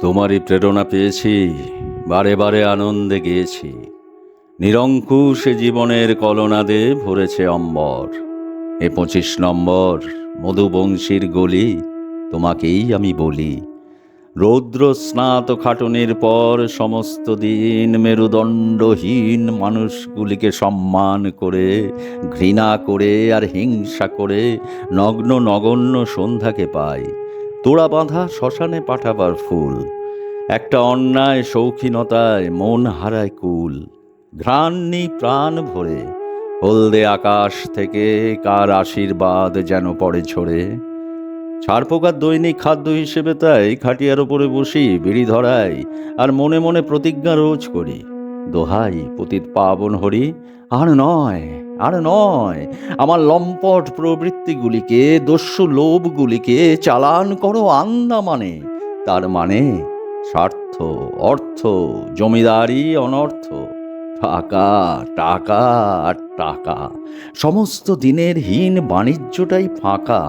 তোমারই প্রেরণা পেয়েছি, বারে বারে আনন্দে গিয়েছি। নিরঙ্কুশ জীবনের কলনাদে ভরেছে অম্বর। 25 নম্বর মধুবংশীর গলি, তোমাকেই আমি বলি। রৌদ্র স্নাত খাটুনির পর সমস্ত দিন মেরুদণ্ডহীন মানুষগুলিকে সম্মান করে, ঘৃণা করে আর হিংসা করে নগ্ন নগণ্য সন্ধ্যাকে পাই। তোড়া বাঁধা শ্মশানে পাঠাবার ফুল, একটা অন্যায় শৌখিনতায় মন হারায় কুল। ঘ্রাণ নেই প্রাণ ভরে, হলদে আকাশ থেকে কার আশীর্বাদ যেন পড়ে ঝরে। ছারপোকার দৈনিক খাদ্য হিসেবে তাই খাটিয়ার ওপরে বসি, বিড়ি ধরাই আর মনে মনে প্রতিজ্ঞা রোজ করি। দোহাই পতিত পাবন হরি, আর নয়, আর নয়। আমার লম্পট প্রবৃত্তিগুলিকে, দস্যু লোভগুলিকে চালান করো আন্দামানে। তার মানে স্বার্থ, অর্থ, জমিদারি, অনর্থ, টাকা, টাকা আর টাকা। সমস্ত দিনের হীন বাণিজ্যটাই ফাঁকা।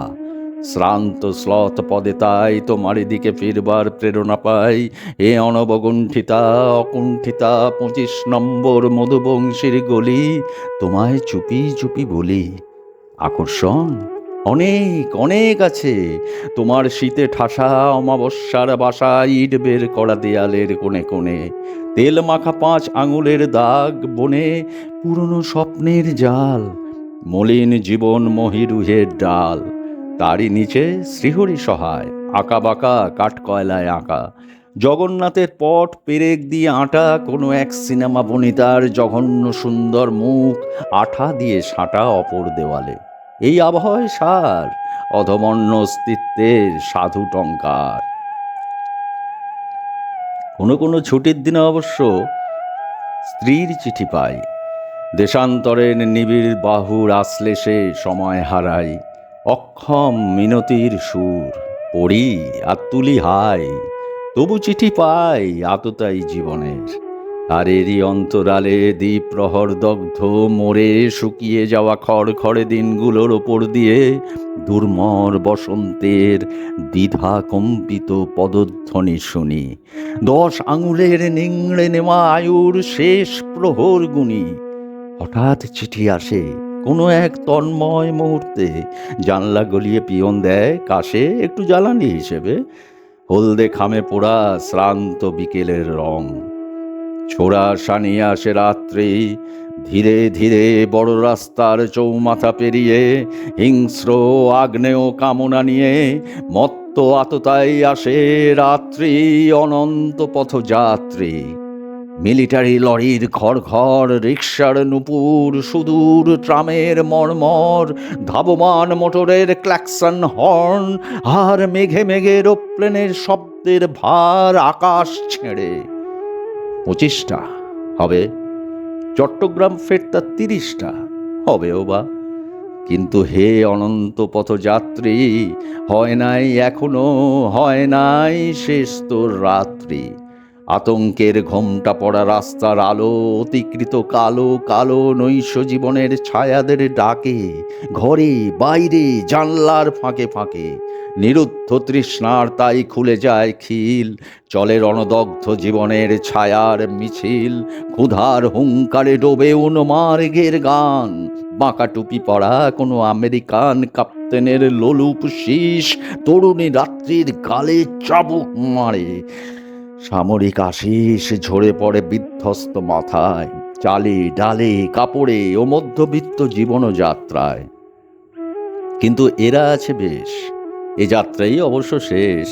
শ্রান্ত শ্লথ পদে তাই তোমার দিকে ফিরবার প্রেরণা পাই। এ অনবগুণ্ঠিতা অকুণ্ঠিতা 25 নম্বর মধুবংশীর গলি, তোমায় চুপি চুপি বলি। আকর্ষণ অনেক অনেক আছে। তোমার শীতে ঠাসা অমাবস্যার বাসা, ইট বের করা দেয়ালের কোণে কোণে, তেল মাখা 5 আঙুলের দাগ বনে, পুরনো স্বপ্নের জাল, মলিন জীবন মহিরুহের ডাল। তারই নিচে শ্রীহরি সহায়, আঁকা বাঁকা কাঠকয়লায় আঁকা জগন্নাথের পট পেরেক দিয়ে আঁটা কোনো এক সিনেমা বনিতার জঘন্য সুন্দর মুখ, আঠা দিয়ে সাঁটা অপর দেওয়ালে। এই আবহাওয়ায় সার অধমন্য অস্তিত্বের সাধু টঙ্কার। কোনো কোনো ছুটির দিনে অবশ্য স্ত্রীর চিঠি পাই। দেশান্তরের নিবিড় বাহুর আশ্লেষে সময় হারাই। অক্ষম মিনতির সুর পড়ি আর তুলি হাই। তবু চিঠি পাই আততাই জীবনের। আর এরই অন্তরালে দ্বীপ প্রহর দগ্ধ মরে শুকিয়ে যাওয়া খড়খড়ে দিনগুলোর ওপর দিয়ে দুর্মর বসন্তের দ্বিধা কম্পিত পদধ্বনি শুনি। 10 আঙুলের নিংড়ে নেওয়া আয়ুর শেষ প্রহর গুনি। হঠাৎ চিঠি আসে কোনো এক তন্ময় মুহূর্তে, জানলা গলিয়ে পিয়ন দেয় কাশে একটু জ্বালানি হিসেবে। হলদে খামে পোড়া শ্রান্ত বিকেলের রং, ছোড়া সানিয়ে আসে রাত্রি। ধীরে ধীরে বড় রাস্তার চৌমাথা পেরিয়ে হিংস্র আগ্নেয় কামনা নিয়ে মত্ত আততাই আসে রাত্রি, অনন্ত পথযাত্রী। মিলিটারি লরির ঘড়ঘড়, রিকশার নুপুর, সুদূর ট্রামের মর্মর, ধাবমান মোটরের ক্ল্যাকসন হর্ন, আর মেঘে মেঘে এরোপ্লেনের শব্দের ভার আকাশ ছেড়ে। 25টা হবে, চট্টগ্রাম ফেরতা 30টা হবেও বা। কিন্তু হে অনন্ত পথযাত্রী, হয় নাই এখনো, হয় নাই শেষ তোর রাত্রি। আতঙ্কের ঘোমটা পড়া রাস্তার আলো অতিকৃত কালো কালো নৈশ জীবনের ছায়াদের ডাকে, ঘরে বাইরে জানলার ফাঁকে ফাঁকে। নিরুদ্ধ তৃষ্ণার তাই খুলে যায় খিল, চলে রণদগ্ধ জীবনের ছায়ার মিছিল। ক্ষুধার হুঙ্কারে ডোবে উন্মার্গের গান, বাঁকা টুপি পরা কোনো আমেরিকান কাপ্তেনের লোলুপ শীষ তরুণী রাত্রির গালে চাবুক মারে। সামরিক আশিস ঝরে পড়ে বিধ্বস্ত মাথায়, চালে ডালে কাপড়ে ও মধ্যবিত্ত জীবনযাত্রায়। কিন্তু এরা আছে বেশ, এ যাত্রাই অবশ্য শেষ।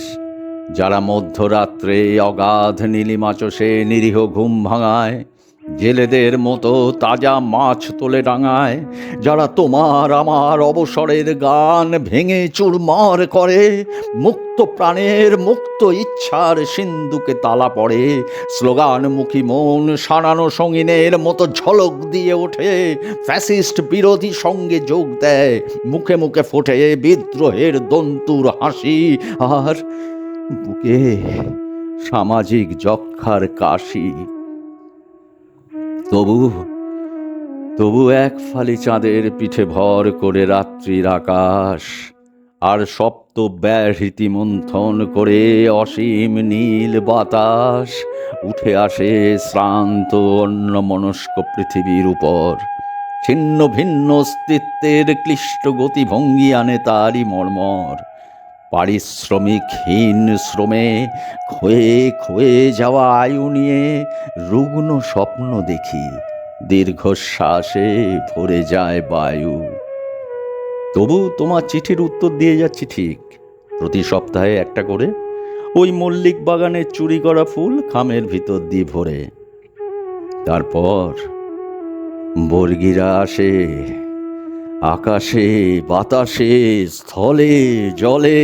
যারা মধ্যরাত্রে অগাধ নীলিমা চষে নিরীহ ঘুম ভাঙায়, জেলেদের মতো তাজা মাছ তোলে ডাঙায়। যারা তোমার আমার অবসরের গান ভেঙে চুরমার করে, মুক্ত প্রাণের মুক্ত ইচ্ছার সিন্ধুকে তালা পড়ে। স্লোগানমুখী মন সানানো সঙ্গিনের মতো ঝলক দিয়ে ওঠে, ফ্যাসিস্ট বিরোধী সঙ্গে যোগ দেয়। মুখে মুখে ফোটে বিদ্রোহের দন্তুর হাসি, আর বুকে সামাজিক যক্ষার কাশি। তবু তবু এক ফালি চাঁদের পিঠে ভর করে রাত্রির আকাশ আর সপ্ত ব্যাহৃতি মন্থন করে অসীম নীল বাতাস উঠে আসে শ্রান্ত অন্যমনস্ক পৃথিবীর উপর। ছিন্ন ভিন্ন অস্তিত্বের ক্লিষ্ট গতিভঙ্গি আনে তারই মর্মর। পারিশ্রমিকহীন শ্রমে ক্ষয়ে ক্ষয়ে যাওয়া আয়ু নিয়ে রুগ্ন স্বপ্ন দেখি, দীর্ঘশ্বাসে ভরে যায় বায়ু। তবু তোমার চিঠির উত্তর দিয়ে যাচ্ছি ঠিক, প্রতি সপ্তাহে একটা করে, ওই মল্লিক বাগানের চুরি করা ফুল খামের ভিতর দিয়ে ভরে। তারপর বর্গিরা আসে, আকাশে বাতাসে স্থলে জলে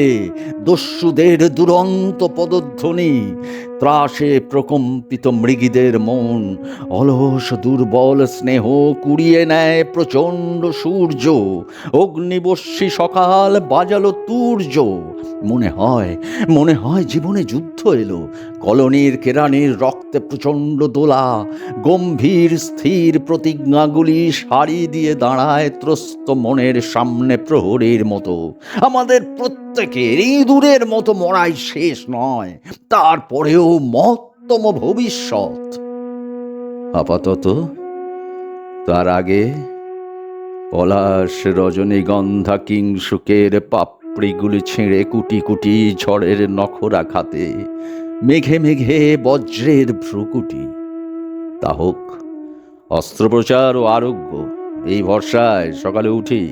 দস্যুদের দুরন্ত পদধ্বনি, ত্রাসে প্রকম্পিত মৃগীদের মন, অলস দুর্বল স্নেহ কুড়িয়ে নেয় প্রচণ্ড সূর্য, অগ্নিবর্ষী সকাল বাজালো তুর্য। মনে হয় জীবনে যুদ্ধ এলো, কলোনির কেরানির রক্তে প্রচণ্ড দোলা, গম্ভীর স্থির প্রতিজ্ঞাগুলি সারি দিয়ে দাঁড়ায় ত্রস্ত মনের সামনে প্রহরীর মতো। আমাদের প্রত্যেকের ইঁদুরের মতো মরাই শেষ নয়, তারপরেও মহত্তম ভবিষ্যৎ। আপাতত তার আগে পলাশ রজনীগন্ধা কিংসুকের পাপড়িগুলি ছিঁড়ে কুটি কুটি ঝড়ের নখরা খাতে, মেঘে মেঘে বজ্রের ভ্রুকুটি। তা হোক, অস্ত্রোপচার ও আরোগ্য, এই ভরসায় সকালে উঠি,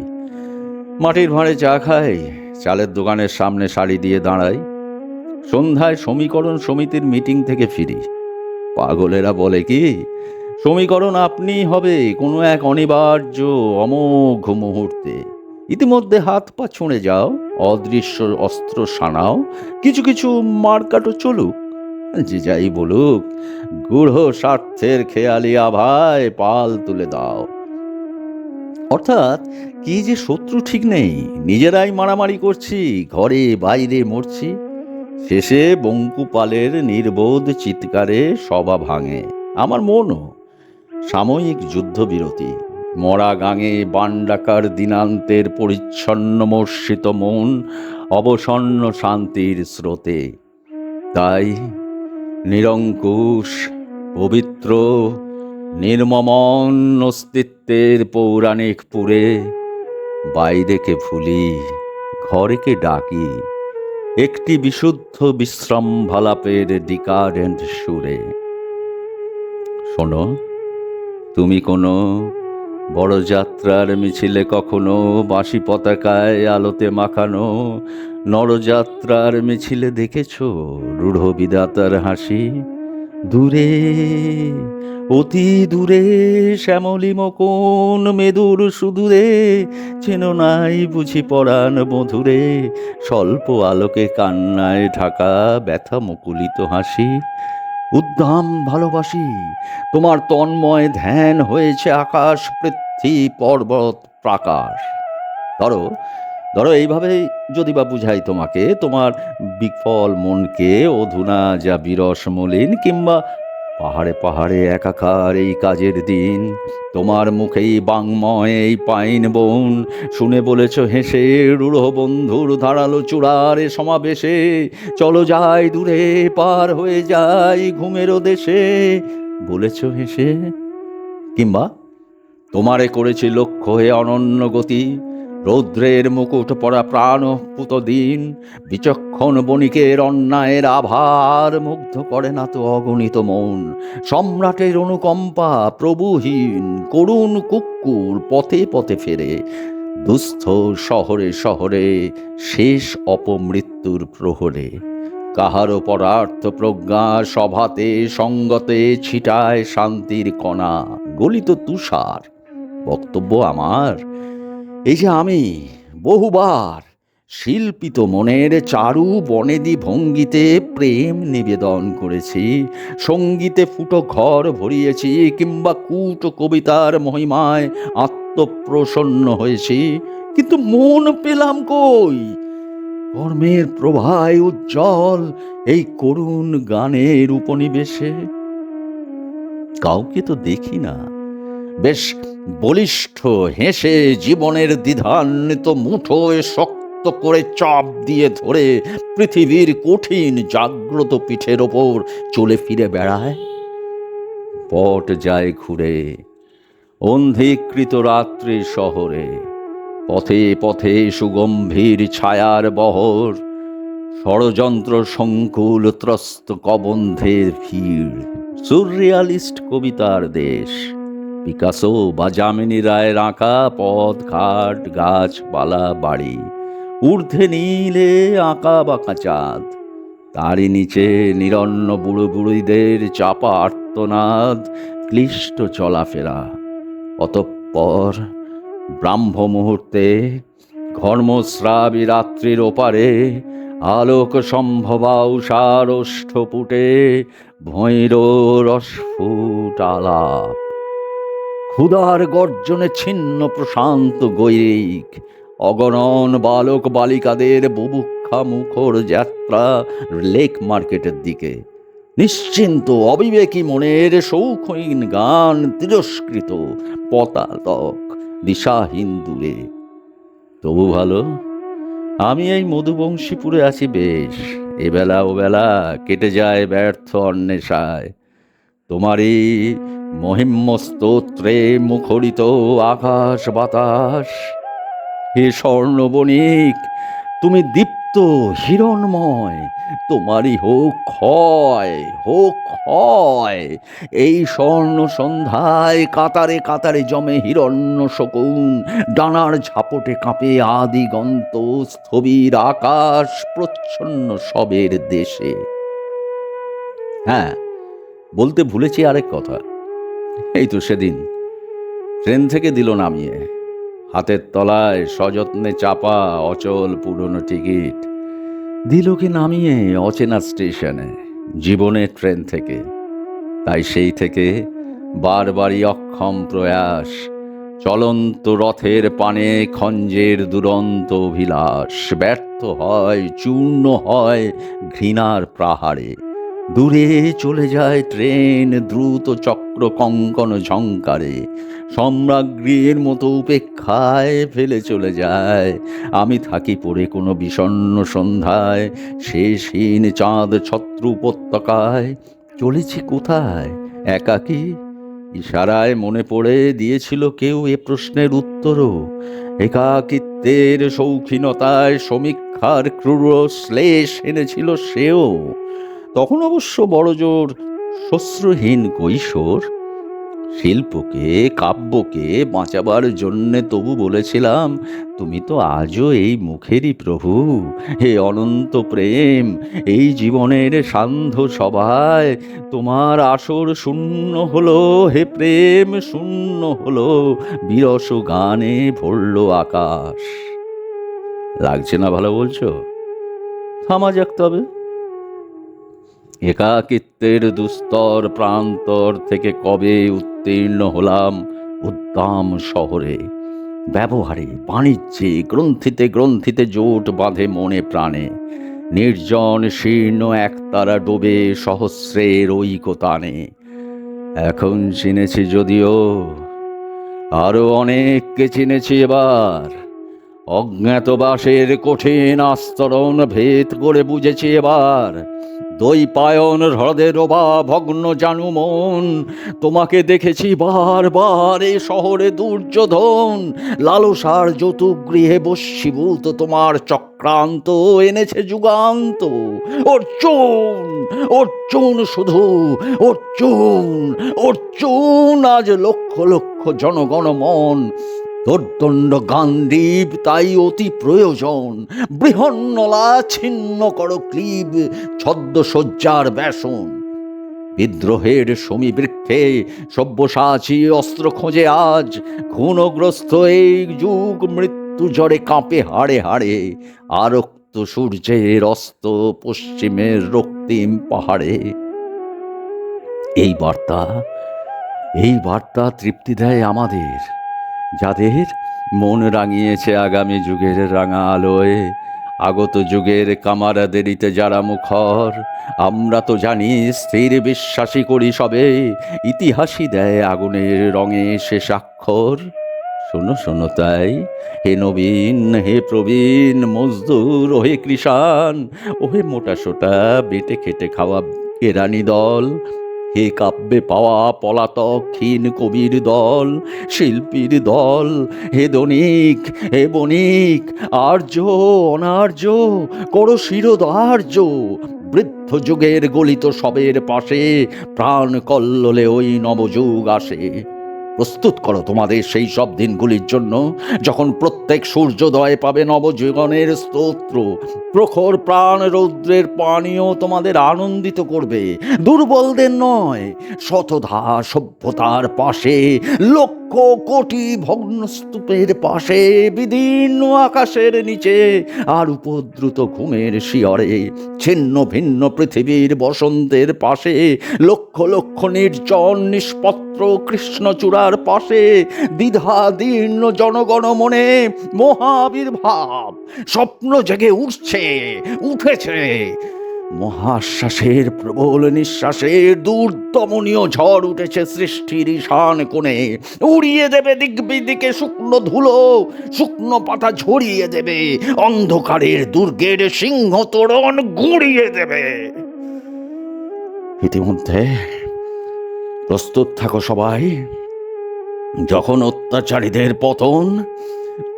মাটির ভাঁড়ে চা খাই, চালের দোকানের সামনে সারি দিয়ে দাঁড়াই, সন্ধ্যায় সমীকরণ সমিতির মিটিং থেকে ফিরি। পাগলেরা বলে কি, সমীকরণ আপনিই হবে কোনো এক অনিবার্য অমোঘ মুহূর্তে। ইতিমধ্যে হাত পা ছুঁড়ে যাও, অদৃশ্য অস্ত্র সানাও, কিছু কিছু মারকাটো চলুক। যে যাই বলুক, গূঢ় স্বার্থের খেয়ালি আভায় পাল তুলে দাও। অর্থাৎ কি যে শত্রু ঠিক নেই, নিজেরাই মারামারি করছি, ঘরে বাইরে মরছি। শেষে বঙ্কুপালের নির্বোধ চিৎকারে সভা ভাঙে, আমার মনও। সাময়িক যুদ্ধবিরতি, মরা গাঙে বান ডাকার দিনান্তের পরিচ্ছন্ন মর্ষিত মন, অবসন্ন শান্তির স্রোতে। তাই নিরঙ্কুশ পবিত্র নির্মমন অস্তিত্বের পৌরাণিক পুরে বাইরেকে ভুলি, ঘরেকে ডাকি একটি বিশুদ্ধ বিশ্রামভালাপের ডিকাডেন্ট সুরে। শোনো, তুমি কোনো বড় যাত্রার মিছিলে কখনো বাঁশি পতাকায় আলোতে মাখানো নরযাত্রার মিছিলে দেখেছ রূঢ় বিধাতার হাসি? দূরে, অতি দূরে শ্যামলিম কোন মেদুর সুদূরে, চেনো নাই বুঝি পরাণ মধুরে, স্বল্প আলোকে কান্নায় ঢাকা ব্যথা মুকুলিত হাসি। উদ্দাম ভালোবাসি, তোমার তন্ময় ধ্যান হয়েছে আকাশ পৃথ্বী পর্বত প্রাকাশ। ধরো ধরো এইভাবেই যদি বা বুঝাই তোমাকে, তোমার বিফল মনকে অধুনা যা বিরস মলিন, কিংবা পাহাড়ে পাহাড়ে একাকার এই কাজের দিন, তোমার মুখেই বাংময় এই পাইন বন, শুনে বলেছ হেসে রূঢ় বন্ধুর ধারালো চূড়ার সমাবেশে, চলো যাই দূরে পার হয়ে যাই ঘুমেরও দেশে, বলেছ হেসে। কিংবা তোমারে করেছি লক্ষ্য হয়ে অনন্য গতি, রৌদ্রের মুকুট পরা প্রাণপুত দিন, বিচক্ষণ বণিকের অন্যায়ের আভার মুগ্ধ করে না তো অগণিত মন, সম্রাটের অনুকম্পা প্রভুহীন করুণ কুক্কুর পথে পথে ফেরে, দুস্থ শহরে শহরে শেষ অপমৃত্যুর প্রহরে, কাহারও পরার্থ প্রজ্ঞা সভাতে সঙ্গতে ছিটায় শান্তির কণা গলিত তুষার। বক্তব্য আমার, এই যে আমি বহুবার শিল্পিত মনের চারু বনেদি ভঙ্গিতে প্রেম নিবেদন করেছি, সঙ্গীতে ফুটো ঘর ভরিয়েছি, কিংবা কূট কবিতার মহিমায় আত্মপ্রসন্ন হয়েছি, কিন্তু মন পেলাম কই? কর্মের প্রভায় উজ্জ্বল এই করুণ গানের উপনিবেশে কাউকে তো দেখি না। বেশ বলিষ্ঠ হেসে জীবনের দ্বিধান্বিত মুঠোয় শক্ত শক্ত করে চাপ দিয়ে ধরে পৃথিবীর কঠিন জাগ্রত পিঠের ওপর চলে ফিরে বেড়ায়? পট যায় ঘুরে অন্ধীকৃত রাত্রি শহরে, পথে পথে সুগম্ভীর ছায়ার বহর, ষড়যন্ত্র সংকুল ত্রস্ত কবন্ধের ভিড়। সুররিয়ালিস্ট কবিতার দেশ, পিকাসো বা যামিনী রায়ের আঁকা পথ ঘাট গাছপালা বাড়ি, ঊর্ধ্বে নীলে আঁকা বাঁকা চাঁদ, তারই নিচে নিরন্ন বুড়ো বুড়িদের চাপা আর্তনাদ, ক্লিষ্ট চলাফেরা। অতঃপর ব্রাহ্ম মুহূর্তে ঘর্মস্রাবী রাত্রির ওপারে আলোক সম্ভবা উষার ওষ্ঠপুটে ভৈর রসফুট আলাপ, ক্ষুধার গর্জনে ছিন্ন প্রশান্ত গৈরিক, অগণন বালক বালিকাদের বুভুক্ষা মুখর যাত্রা লেক মার্কেটের দিকে, নিশ্চিন্ত অবিবেকী মনের শৌখিন গান তিরস্কৃত পতাতক দিশাহীন দূরে। তবু ভালো আমি এই মধুবংশীপুরে আছি বেশ, এবেলা ওবেলা কেটে যায় ব্যর্থ অন্বেষায়। তোমারই মহিম্য স্তোত্রে মুখরিত আকাশ বাতাস। হে স্বর্ণবণিক, তুমি দীপ্ত হিরণময়, তোমারই হোক ক্ষয়, হোক ক্ষয়। এই স্বর্ণ সন্ধ্যায় কাতারে কাতারে জমে হিরণ্য শকুন, ডানার ঝাপটে কাঁপে আদিগন্ত স্থবির আকাশ প্রচ্ছন্ন সবের দেশে। হ্যাঁ, বলতে ভুলেছি আরেক কথা। এই তো সেদিন ট্রেন থেকে দিল নামিয়ে, হাতের তলায় সযত্নে চাপা অচল পুরনো টিকিট। দিল কি নামিয়ে অচেনা স্টেশনে, জীবনের ট্রেন থেকে। তাই সেই থেকে বারবারই অক্ষম প্রয়াস, চলন্ত রথের পানে খঞ্জের দুরন্ত অভিলাষ, ব্যর্থ হয় চূর্ণ হয় ঘৃণার প্রহারে। দূরে চলে যায় ট্রেন দ্রুত চক্র কঙ্কন ঝঙ্কারে, সম্রাজ্ঞীর মতো উপেক্ষায় ফেলে চলে যায়। আমি থাকি পড়ে কোনো বিষণ্ণ সন্ধ্যায়, শেষহীন চাঁদ ছত্র উপত্যকায়। চলেছি কোথায় একাকী? ইশারায় মনে পড়ে দিয়েছিল কেউ এ প্রশ্নের উত্তরও। একাকিত্বের শৌখিনতায় সমীক্ষার ক্রূর শ্লেষ এনেছিল সেও। তখন অবশ্য বড়জোর শ্বশ্রুহীন কৈশোর। শিল্পকে কাব্যকে বাঁচাবার জন্যে তবু বলেছিলাম, তুমি তো আজও এই মুখেরই প্রভু। হে অনন্ত প্রেম, এই জীবনের সান্ধ্য সভায় তোমার আসর শূন্য হলো। হে প্রেম, শূন্য হলো, বিরস গানে ভরল আকাশ। লাগছে না ভালো বলছো? থামা যাক তবে। একাকিত্বের দুস্তর প্রান্তর থেকে কবে উত্তীর্ণ হলাম উদ্দাম শহরে। ব্যবহারে বাণিজ্যে গ্রন্থিতে গ্রন্থিতে জোট বাঁধে মনে প্রাণে। নির্জন শীর্ণ একতারা ডোবে সহস্রের ঐকতানে। এখন চিনেছি যদিও, আরো অনেককে চিনেছি এবার। অজ্ঞাতবাসের কঠিন আস্তরণ ভেদ করে বুঝেছি এবার। দৈপায়ন হ্রদের বা ভগ্ন জানু মন, তোমাকে দেখেছি বারবার এ শহরে দুর্যোধন। লালসার যৌতুগৃহে বশীভূত তোমার চক্রান্ত এনেছে যুগান্ত। অর্জুন, অর্জুন, শুধু অর্জুন, অর্জুন। আজ লক্ষ লক্ষ জনগণ মন দোর্দণ্ড গান্ডীব তাই অতি প্রয়োজন। বৃহন্নলা ছিন্ন কর ক্লীব ছদ্মসজ্জার ব্যাসন। বিদ্রোহের সমীবৃক্ষে সব্যসাচী অস্ত্র খোঁজে আজ। খুনগ্রস্ত এই যুগ মৃত্যু জ্বরে কাঁপে হাড়ে হাড়ে। আরক্ত সূর্যের অস্ত পশ্চিমের রক্তিম পাহাড়ে। এই বার্তা তৃপ্তি দেয় আমাদের, যাদের মন রাঙিয়েছে আগামী যুগের রাঙা আলোয়। আগত যুগের কামারাদেরিতে যারা মুখর, আমরা তো জানি স্থির বিশ্বাসী করি সবে। ইতিহাসই দেয় আগুনের রঙে সে স্বাক্ষর। শোনো শোনো তাই, হে নবীন, হে প্রবীণ, মজদুর, ও হে কৃষাণ, ও হে মোটা সোটা বেটে খেটে খাওয়া কেরানি দল, হে কাব্যে পাওয়া পলাতক ক্ষীণ কবির দল, শিল্পীর দল, হে ধনিক, হে বণিক, আর্য, অনার্য, করো শিরোধার্য, বৃদ্ধ যুগের গলিত সবের পাশে প্রাণ কল্লোলে ওই নবযুগ আসে। প্রস্তুত করো তোমাদের সেই সব দিনগুলির জন্য, যখন প্রত্যেক সূর্যোদয় পাবে নবজীবনের স্তোত্র, প্রখর প্রাণ রৌদ্রের পানীয় তোমাদের আনন্দিত করবে, দুর্বলদের নয়। শতধা সভ্যতার পাশে, লক্ষ কোটি ভগ্নস্তূপের পাশে, বিদীর্ণ আকাশের নিচে, আর উপদ্রুত ঘুমের শিয়রে ছিন্ন ভিন্ন পৃথিবীর বসন্তের পাশে, লক্ষ লক্ষ নির্জন নিষ্পত্র কৃষ্ণচূড়ার পাশে, দ্বিধাদীর্ণ জনগণ মনে মহাবির্ভাব, স্বপ্ন জেগে উঠেছে। মহাশ্বাসের প্রবল নিঃশ্বাসের দুর্দমনীয় ঝড় উঠেছে সৃষ্টির ঈশান কোণে, উড়িয়ে দেবে দিক বিদিকে শুকনো ধুলো, শুকনো পাতা ঝরিয়ে দেবে, অন্ধকারের দুর্গের সিংহ তোরণ গুঁড়িয়ে দেবে। ইতিমধ্যে প্রস্তুত থাকো সবাই, যখন অত্যাচারীদের পতন,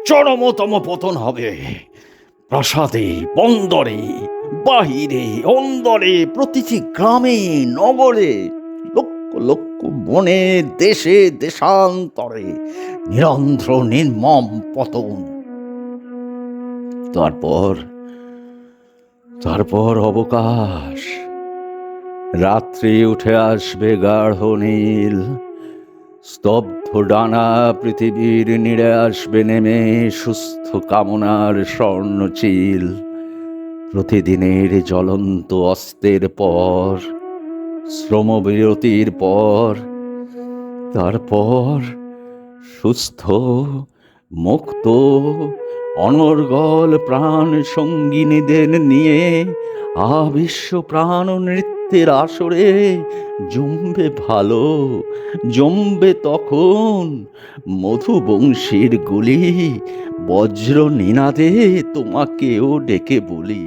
চরমতম পতন হবে, প্রাসাদে, বন্দরে, বাহিরে, অন্দরে, প্রতিটি গ্রামে, নগরে, লক্ষ লক্ষ বনে, দেশে, দেশান্তরে নিরন্ধ্র নির্মম পতন। তারপর অবকাশ, রাত্রি উঠে আসবে গাঢ় নীল, স্তব্ধ ডানা পৃথিবীর নিড়ে আসবে নেমে সুস্থ কামনার স্বর্ণচিল। প্রতিদিনের জ্বলন্ত অস্তের পর, শ্রমবিরতির পর, তারপর সুস্থ, মুক্ত, অনর্গল প্রাণ সঙ্গিনীদের নিয়ে আবিশ্ব প্রাণ নৃত্যের আসরে জমবে ভালো, জমবে তখন মধুবংশীর গুলি, বজ্র নিনাদে তোমাকেও ডেকে বলি।